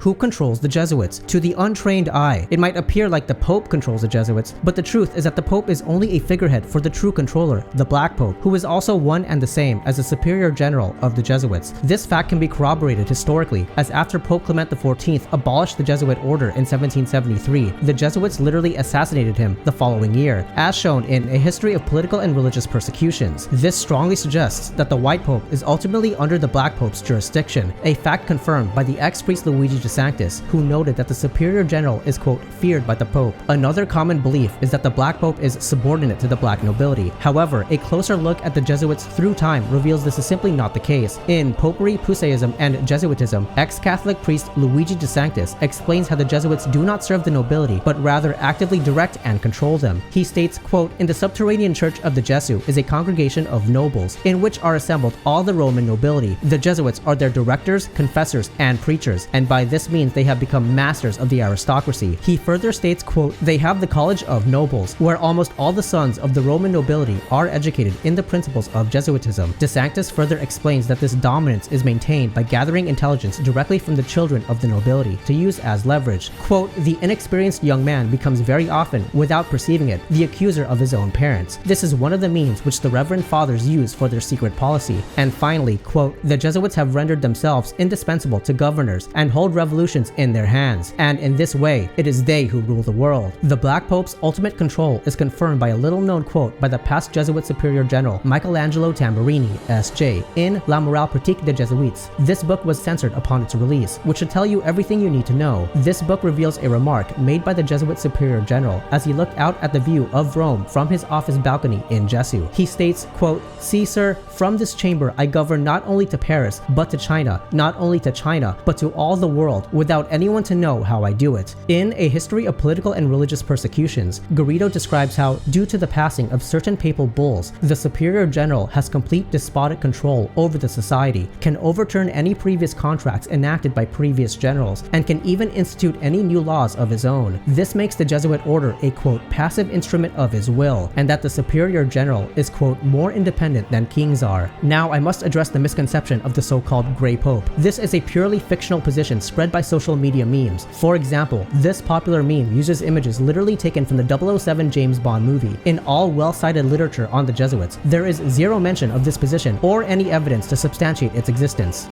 Who controls the Jesuits? To the untrained eye, it might appear like the Pope controls the Jesuits, but the truth is that the Pope is only a figurehead for the true controller, the Black Pope, who is also one and the same as the Superior General of the Jesuits. This fact can be corroborated historically, as after Pope Clement XIV abolished the Jesuit order in 1773, the Jesuits literally assassinated him the following year, as shown in A History of Political and Religious Persecutions. This strongly suggests that the White Pope is ultimately under the Black Pope's jurisdiction, a fact confirmed by the ex-priest Luigi de Sanctis, who noted that the Superior General is, quote, feared by the Pope. Another common belief is that the Black Pope is subordinate to the Black nobility. However, a closer look at the Jesuits through time reveals this is simply not the case. In Popery, Puseyism, and Jesuitism, ex-Catholic priest Luigi de Sanctis explains how the Jesuits do not serve the nobility, but rather actively direct and control them. He states, quote, in the subterranean church of the Jesu is a congregation of nobles, in which are assembled all the Roman nobility. The Jesuits are their directors, confessors, and preachers, and by this means they have become masters of the aristocracy. He further states, quote, they have the College of Nobles, where almost all the sons of the Roman nobility are educated in the principles of Jesuitism. De Sanctis further explains that this dominance is maintained by gathering intelligence directly from the children of the nobility to use as leverage. Quote, the inexperienced young man becomes very often, without perceiving it, the accuser of his own parents. This is one of the means which the Reverend Fathers use for their secret policy. And finally, quote, the Jesuits have rendered themselves indispensable to governors and hold revolutions in their hands, and in this way, it is they who rule the world. The Black Pope's ultimate control is confirmed by a little-known quote by the past Jesuit Superior General Michelangelo Tamburini, S.J., in La Morale Pratique des Jesuits. This book was censored upon its release, which should tell you everything you need to know. This book reveals a remark made by the Jesuit Superior General as he looked out at the view of Rome from his office balcony in Jesu. He states, quote, see, sir, from this chamber I govern not only to Paris, but to China, not only to China, but to all the world, without anyone to know how I do it. In A History of Political and Religious Persecutions, Garrido describes how, due to the passing of certain papal bulls, the Superior General has complete despotic control over the society, can overturn any previous contracts enacted by previous generals, and can even institute any new laws of his own. This makes the Jesuit order a, quote, passive instrument of his will, and that the Superior General is, quote, more independent than kings are. Now I must address the misconception of the so-called Grey Pope. This is a purely fictional position spread by social media memes. For example, this popular meme uses images literally taken from the 007 James Bond movie. In all well-cited literature on the Jesuits, there is zero mention of this position or any evidence to substantiate its existence.